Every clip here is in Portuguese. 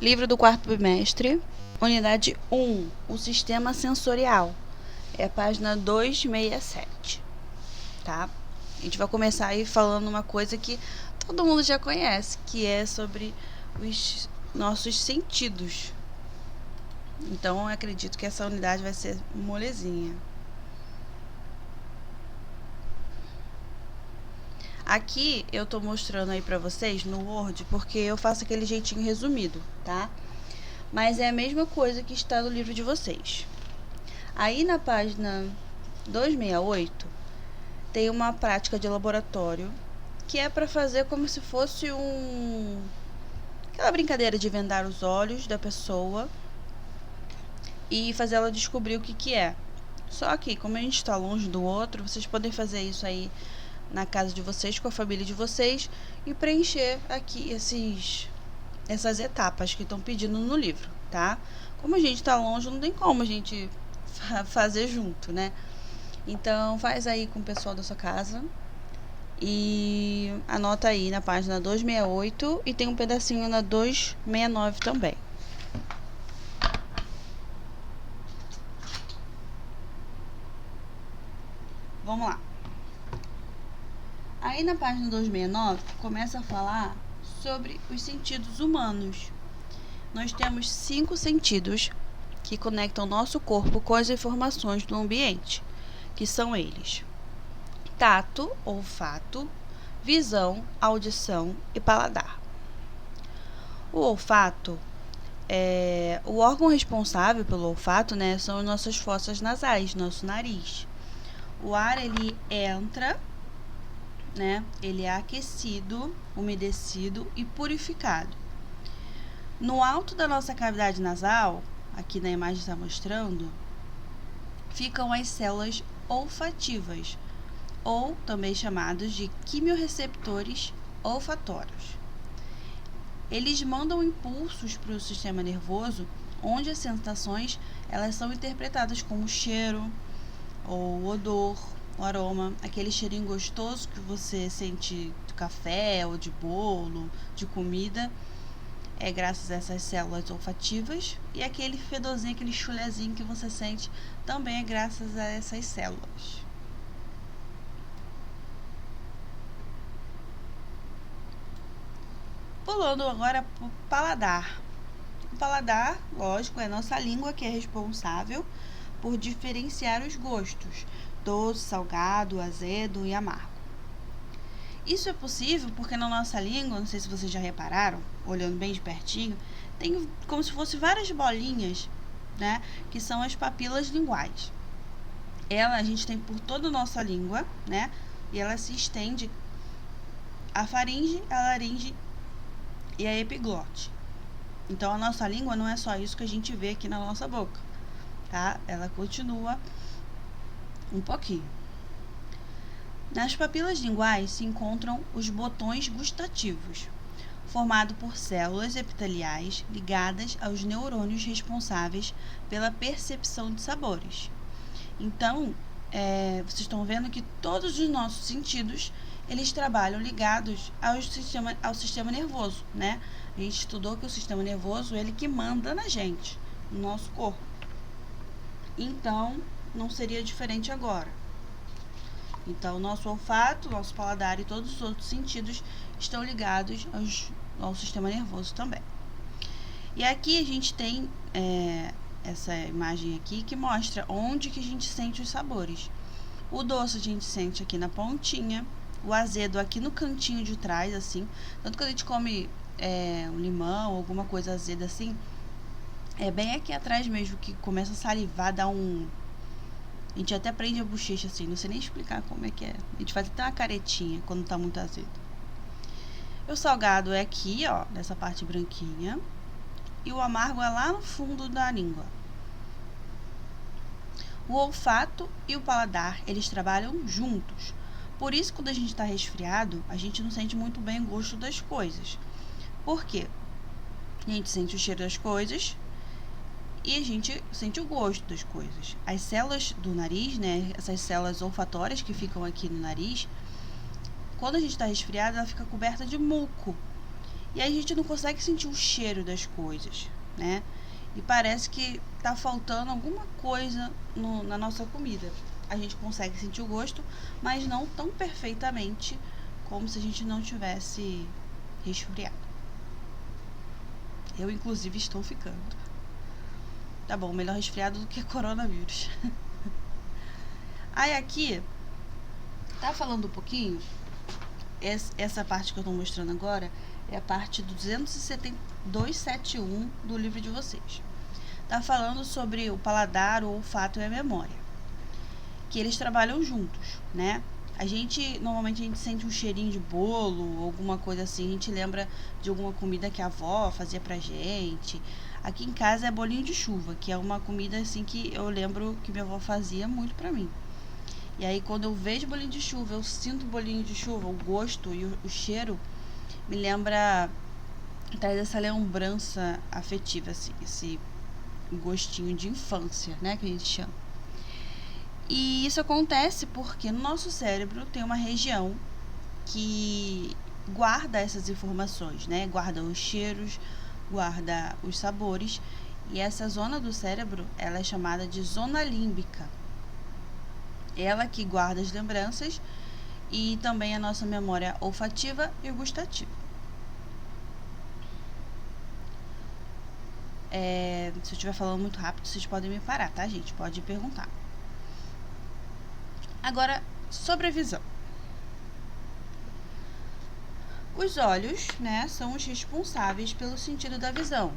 Livro do quarto bimestre, unidade 1, o sistema sensorial. É a página 267, tá? A gente vai começar aí falando uma coisa que todo mundo já conhece, que é sobre os nossos sentidos. Então, eu acredito que essa unidade vai ser molezinha. Aqui eu tô mostrando aí pra vocês no Word, porque eu faço aquele jeitinho resumido, tá? Mas é a mesma coisa que está no livro de vocês. Aí na página 268 tem uma prática de laboratório que é para fazer como se fosse aquela brincadeira de vendar os olhos da pessoa e fazer ela descobrir o que é. Só que, como a gente está longe do outro, vocês podem fazer isso aí na casa de vocês, com a família de vocês, e preencher aqui essas etapas que estão pedindo no livro, tá? Como a gente está longe, não tem como a gente fazer junto, né? Então, faz aí com o pessoal da sua casa e anota aí na página 268 e tem um pedacinho na 269 também. Vamos lá. Aí na página 269 começa a falar sobre os sentidos humanos. Nós temos 5 sentidos que conectam nosso corpo com as informações do ambiente, que são eles: tato, olfato, visão, audição e paladar. O olfato é o órgão responsável pelo olfato, né? São as nossas fossas nasais, nosso nariz. O ar ele entra, né? Ele é aquecido, umedecido e purificado. No alto da nossa cavidade nasal, aqui na imagem está mostrando, ficam as células olfativas, ou também chamados de quimiorreceptores olfatórios. Eles mandam impulsos para o sistema nervoso, onde as sensações elas são interpretadas como cheiro, ou odor, o aroma, aquele cheirinho gostoso que você sente de café ou de bolo, de comida, é graças a essas células olfativas, e aquele fedorzinho, aquele chulezinho que você sente também é graças a essas células. Pulando agora para o paladar. O paladar, lógico, é a nossa língua que é responsável por diferenciar os gostos: doce, salgado, azedo e amargo. Isso é possível porque na nossa língua, não sei se vocês já repararam, olhando bem de pertinho, tem como se fosse várias bolinhas, né, que são as papilas linguais. A gente tem por toda a nossa língua, né, e ela se estende a faringe, a laringe e a epiglote. Então, a nossa língua não é só isso que a gente vê aqui na nossa boca, tá? Ela continua um pouquinho. Nas papilas linguais se encontram os botões gustativos, formado por células epiteliais ligadas aos neurônios responsáveis pela percepção de sabores. Então, vocês estão vendo que todos os nossos sentidos eles trabalham ligados ao sistema nervoso, né? A gente estudou que o sistema nervoso ele que manda na gente, no nosso corpo. Então, não seria diferente agora. Então, nosso olfato, nosso paladar e todos os outros sentidos estão ligados ao sistema nervoso também. E aqui a gente tem essa imagem aqui que mostra onde que a gente sente os sabores. O doce a gente sente aqui na pontinha, o azedo aqui no cantinho de trás, assim. Tanto que a gente come um limão, alguma coisa azeda assim, é bem aqui atrás mesmo que começa a salivar, dá um... A gente até prende a bochecha assim, não sei nem explicar como é que é. A gente faz até uma caretinha quando tá muito azedo. O salgado é aqui, ó, nessa parte branquinha. E o amargo é lá no fundo da língua. O olfato e o paladar, eles trabalham juntos. Por isso, quando a gente está resfriado, a gente não sente muito bem o gosto das coisas. Por quê? A gente sente o cheiro das coisas e a gente sente o gosto das coisas. As células do nariz, né, essas células olfatórias que ficam aqui no nariz, quando a gente está resfriado, ela fica coberta de muco. E aí a gente não consegue sentir o cheiro das coisas, né? E parece que tá faltando alguma coisa na nossa comida. A gente consegue sentir o gosto, mas não tão perfeitamente como se a gente não tivesse resfriado. Eu, inclusive, estou ficando. Tá bom, melhor resfriado do que coronavírus. Aí aqui, tá falando um pouquinho, essa parte que eu tô mostrando agora é a parte do 271 do livro de vocês. Tá falando sobre o paladar, o olfato e a memória. Que eles trabalham juntos, né? Normalmente a gente sente um cheirinho de bolo, alguma coisa assim, a gente lembra de alguma comida que a avó fazia pra gente. Aqui em casa é bolinho de chuva, que é uma comida assim que eu lembro que minha avó fazia muito pra mim. E aí quando eu vejo bolinho de chuva, eu sinto o bolinho de chuva, o gosto e o cheiro me lembra, traz essa lembrança afetiva, assim, esse gostinho de infância, né, que a gente chama. E isso acontece porque no nosso cérebro tem uma região que guarda essas informações, né? Guarda os cheiros, guarda os sabores. E essa zona do cérebro, ela é chamada de zona límbica. Ela que guarda as lembranças e também a nossa memória olfativa e gustativa. Se eu estiver falando muito rápido, vocês podem me parar, tá, gente? Pode perguntar. Agora, sobre a visão. Os olhos, né, são os responsáveis pelo sentido da visão.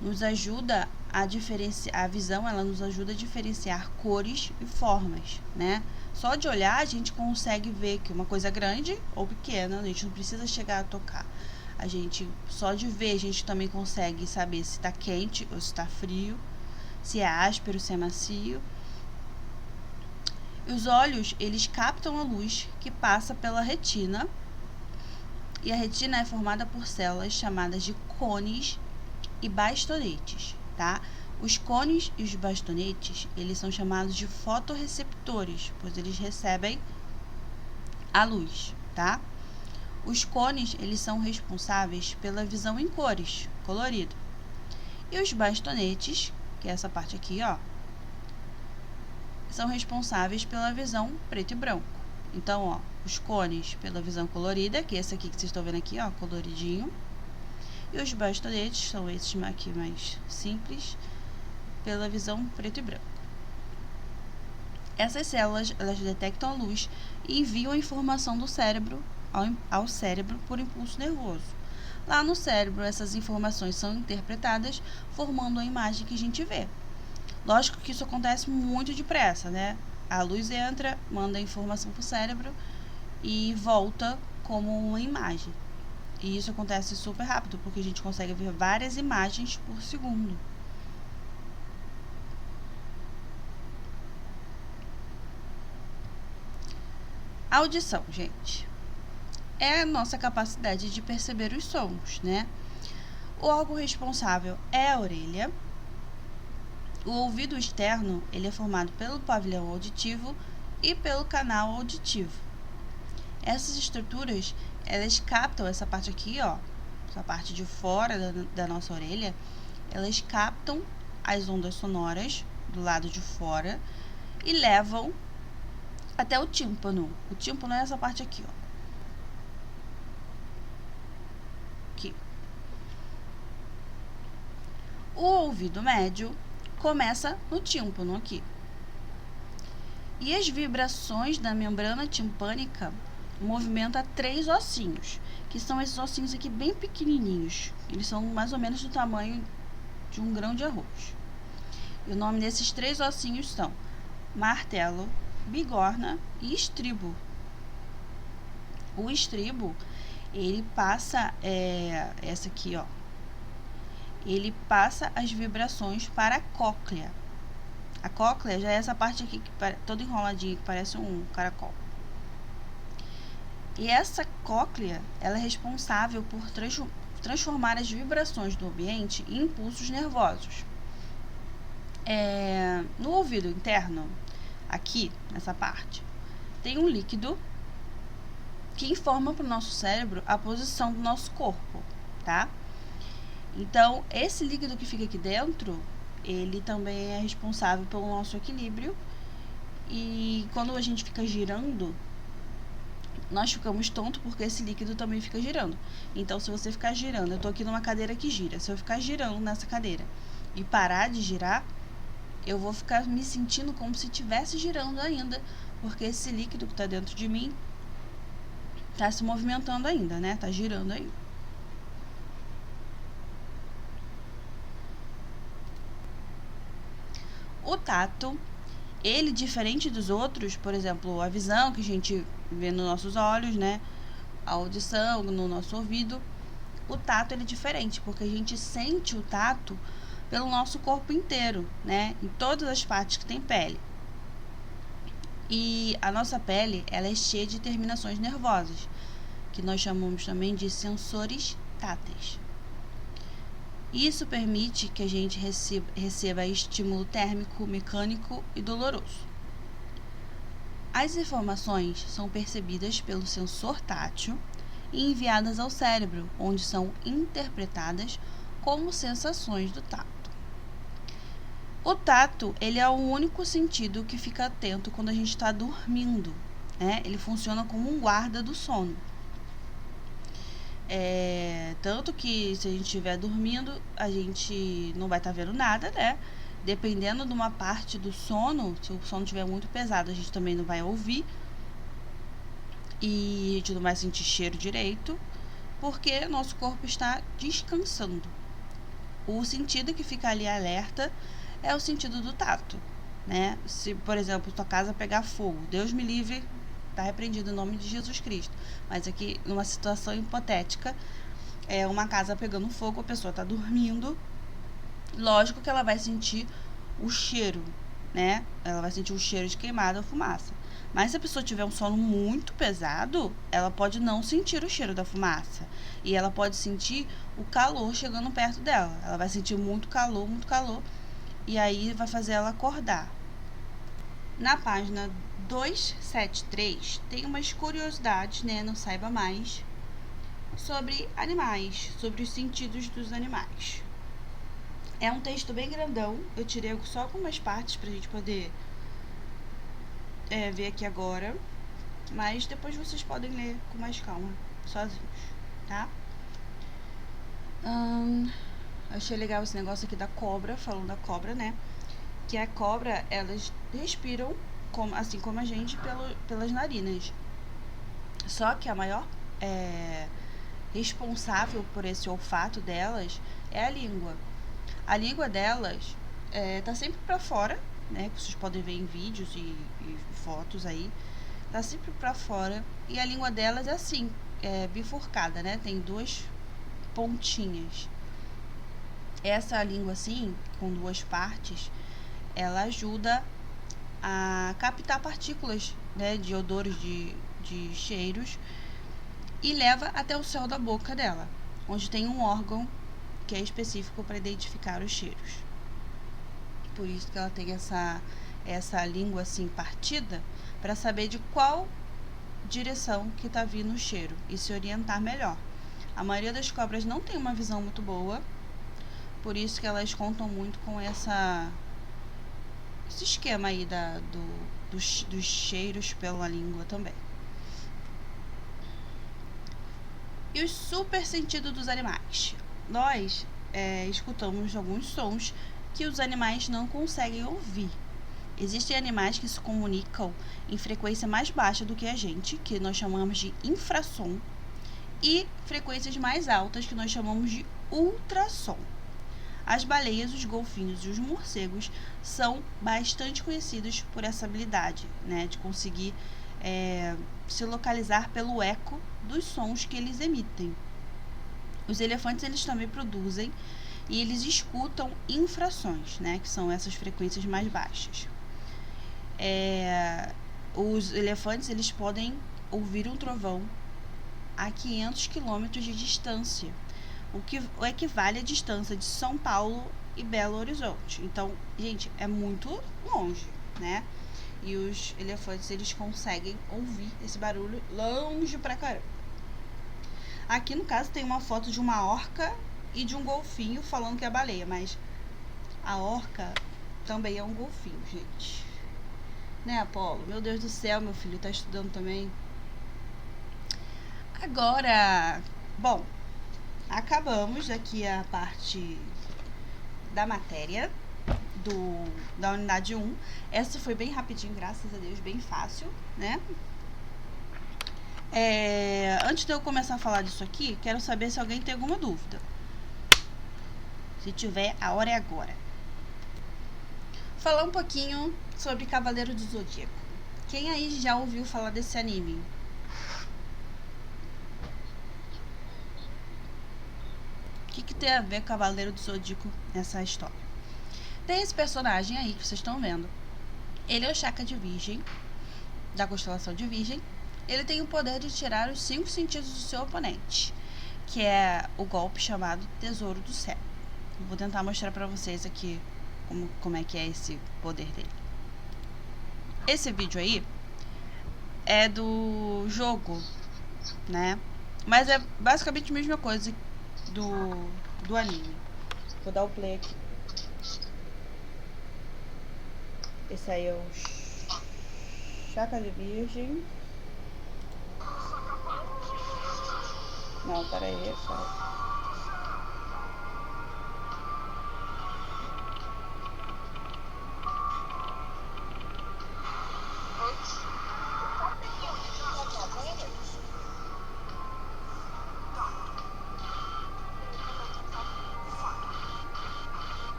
Nos ajuda a diferenciar, a visão, ela nos ajuda a diferenciar cores e formas, né? Só de olhar a gente consegue ver que uma coisa é grande ou pequena, a gente não precisa chegar a tocar. Só de ver, a gente também consegue saber se está quente ou se está frio, se é áspero, se é macio. Os olhos, eles captam a luz que passa pela retina. E a retina é formada por células chamadas de cones e bastonetes, tá? Os cones e os bastonetes, eles são chamados de fotorreceptores, pois eles recebem a luz, tá? Os cones, eles são responsáveis pela visão em cores, colorido. E os bastonetes, que é essa parte aqui, ó, são responsáveis pela visão preto e branco. Então, ó, os cones pela visão colorida, que é esse aqui que vocês estão vendo aqui, ó, coloridinho. E os bastonetes, são esses aqui mais simples, pela visão preto e branco. Essas células, elas detectam a luz e enviam a informação do cérebro ao cérebro por impulso nervoso. Lá no cérebro, essas informações são interpretadas, formando a imagem que a gente vê. Lógico que isso acontece muito depressa, né? A luz entra, manda a informação para o cérebro e volta como uma imagem. E isso acontece super rápido, porque a gente consegue ver várias imagens por segundo. A audição, gente, é a nossa capacidade de perceber os sons, né? O órgão responsável é a orelha. O ouvido externo, ele é formado pelo pavilhão auditivo e pelo canal auditivo. Essas estruturas, elas captam essa parte aqui, ó, essa parte de fora da nossa orelha, elas captam as ondas sonoras do lado de fora e levam até o tímpano. O tímpano é essa parte aqui, ó. Aqui. O ouvido médio começa no tímpano aqui. E as vibrações da membrana timpânica movimenta 3 ossinhos, que são esses ossinhos aqui bem pequenininhos. Eles são mais ou menos do tamanho de um grão de arroz. E o nome desses 3 ossinhos são martelo, bigorna e estribo. O estribo, ele passa, essa aqui, ó, ele passa as vibrações para a cóclea. A cóclea já é essa parte aqui, toda enroladinha, que parece um caracol. E essa cóclea, ela é responsável por transformar as vibrações do ambiente em impulsos nervosos. No ouvido interno, aqui, nessa parte, tem um líquido que informa para o nosso cérebro a posição do nosso corpo, tá? Então, esse líquido que fica aqui dentro, ele também é responsável pelo nosso equilíbrio. E quando a gente fica girando, nós ficamos tontos porque esse líquido também fica girando. Então, se você ficar girando, eu tô aqui numa cadeira que gira. Se eu ficar girando nessa cadeira e parar de girar, eu vou ficar me sentindo como se estivesse girando ainda, porque esse líquido que tá dentro de mim tá se movimentando ainda, né? Tá girando ainda. O tato, ele, diferente dos outros, por exemplo, a visão que a gente vê nos nossos olhos, né? A audição no nosso ouvido. O tato, ele é diferente, porque a gente sente o tato pelo nosso corpo inteiro, né? Em todas as partes que tem pele. E a nossa pele, ela é cheia de terminações nervosas, que nós chamamos também de sensores táteis. Isso permite que a gente receba estímulo térmico, mecânico e doloroso. As informações são percebidas pelo sensor tátil e enviadas ao cérebro, onde são interpretadas como sensações do tato. O tato, ele é o único sentido que fica atento quando a gente está dormindo, né? Ele funciona como um guarda do sono. Tanto que se a gente estiver dormindo, a gente não vai estar vendo nada, né? Dependendo de uma parte do sono, se o sono estiver muito pesado, a gente também não vai ouvir. E a gente não vai sentir cheiro direito, porque nosso corpo está descansando. O sentido que fica ali alerta é o sentido do tato, né? Se, por exemplo, tua casa pegar fogo, Deus me livre, está repreendido em nome de Jesus Cristo. Mas aqui, numa situação hipotética, uma casa pegando fogo, a pessoa está dormindo, lógico que ela vai sentir o cheiro, né? Ela vai sentir o cheiro de queimada ou fumaça. Mas se a pessoa tiver um sono muito pesado, ela pode não sentir o cheiro da fumaça. E ela pode sentir o calor chegando perto dela. Ela vai sentir muito calor, e aí vai fazer ela acordar. Na página 273 tem umas curiosidades, né, no Saiba Mais, sobre animais, sobre os sentidos dos animais. É um texto bem grandão, eu tirei só algumas partes pra gente poder ver aqui agora, mas depois vocês podem ler com mais calma, sozinhos, tá? Achei legal esse negócio aqui da cobra, falando da cobra, né? Que a cobra, elas respiram assim como a gente pelas narinas. Só que a maior responsável por esse olfato delas é a língua. A língua delas tá sempre para fora, né? Que vocês podem ver em vídeos e fotos aí. Tá sempre para fora. E a língua delas é assim, bifurcada, né? Tem duas pontinhas. Essa língua assim, com duas partes, ela ajuda a captar partículas, né, de odores, de cheiros, e leva até o céu da boca dela, onde tem um órgão que é específico para identificar os cheiros. Por isso que ela tem essa língua assim partida, para saber de qual direção que está vindo o cheiro e se orientar melhor. A maioria das cobras não tem uma visão muito boa, por isso que elas contam muito com esse esquema aí dos cheiros pela língua também. E os super sentidos dos animais. Nós escutamos alguns sons que os animais não conseguem ouvir. Existem animais que se comunicam em frequência mais baixa do que a gente, que nós chamamos de infrassom, e frequências mais altas, que nós chamamos de ultrassom. As baleias, os golfinhos e os morcegos são bastante conhecidos por essa habilidade, né, de conseguir se localizar pelo eco dos sons que eles emitem. Os elefantes, eles também produzem e eles escutam infrações, né, que são essas frequências mais baixas. Os elefantes, eles podem ouvir um trovão a 500 km de distância, o que equivale à distância de São Paulo e Belo Horizonte. Então, gente, é muito longe, né? E os elefantes, eles conseguem ouvir esse barulho longe pra caramba. Aqui, no caso, tem uma foto de uma orca e de um golfinho falando que é baleia, mas a orca também é um golfinho, gente. Né, Apolo? Meu Deus do céu, meu filho tá estudando também. Agora, bom, acabamos aqui a parte da matéria da unidade 1. Essa foi bem rapidinho, graças a Deus, bem fácil, né? Antes de eu começar a falar disso aqui, quero saber se alguém tem alguma dúvida. Se tiver, a hora é agora. Falar um pouquinho sobre Cavaleiro do Zodíaco. Quem aí já ouviu falar desse anime? O que tem a ver Cavaleiro do Zodíaco nessa história? Tem esse personagem aí que vocês estão vendo. Ele é o Chakra de Virgem, da constelação de Virgem. Ele tem o poder de tirar os 5 sentidos do seu oponente, que é o golpe chamado Tesouro do Céu. Vou tentar mostrar pra vocês aqui como é que é esse poder dele. Esse vídeo aí é do jogo, né? Mas é basicamente a mesma coisa do anime. Vou dar o play aqui. Esse aí é o Chakra de Virgem. Não, peraí,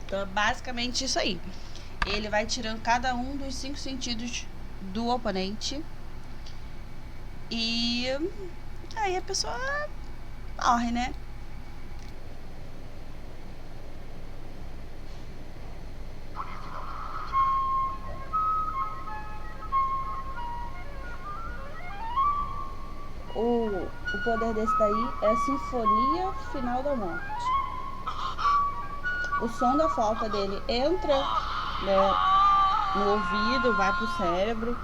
Então, basicamente isso aí. Ele vai tirando cada um dos 5 sentidos do oponente. E aí a pessoa morre, né? O poder desse daí é a Sinfonia Final da Morte. O som da flauta dele entra, né, no ouvido, vai pro cérebro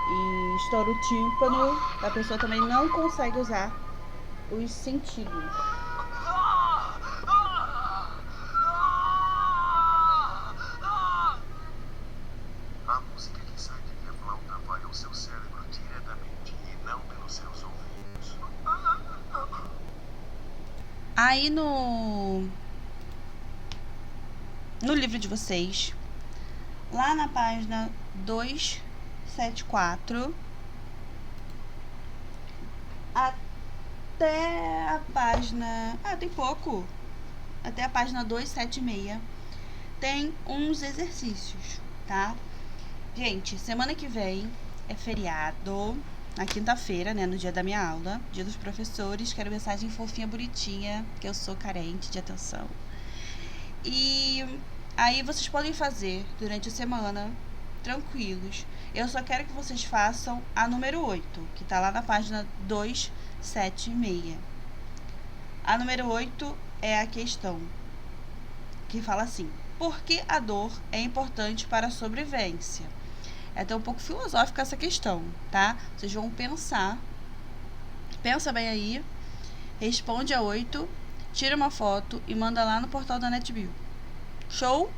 e estoura o tímpano. A pessoa também não consegue usar os sentidos. A música que sai de minha flauta vai ao seu cérebro diretamente e não pelos seus ouvidos. Aí no livro de vocês, lá na página 274 até a página... tem pouco. Até a página 276 tem uns exercícios, tá? Gente, semana que vem é feriado, na quinta-feira, né, no dia da minha aula, dia dos professores. Quero mensagem fofinha, bonitinha, que eu sou carente de atenção. E aí vocês podem fazer durante a semana, tranquilos. Eu só quero que vocês façam a número 8, que tá lá na página 276. A número 8 é a questão que fala assim: por que a dor é importante para a sobrevivência? É até um pouco filosófica essa questão, tá? Vocês vão pensar. Pensa bem aí, responde a 8, tira uma foto e manda lá no portal da NetBio. Show?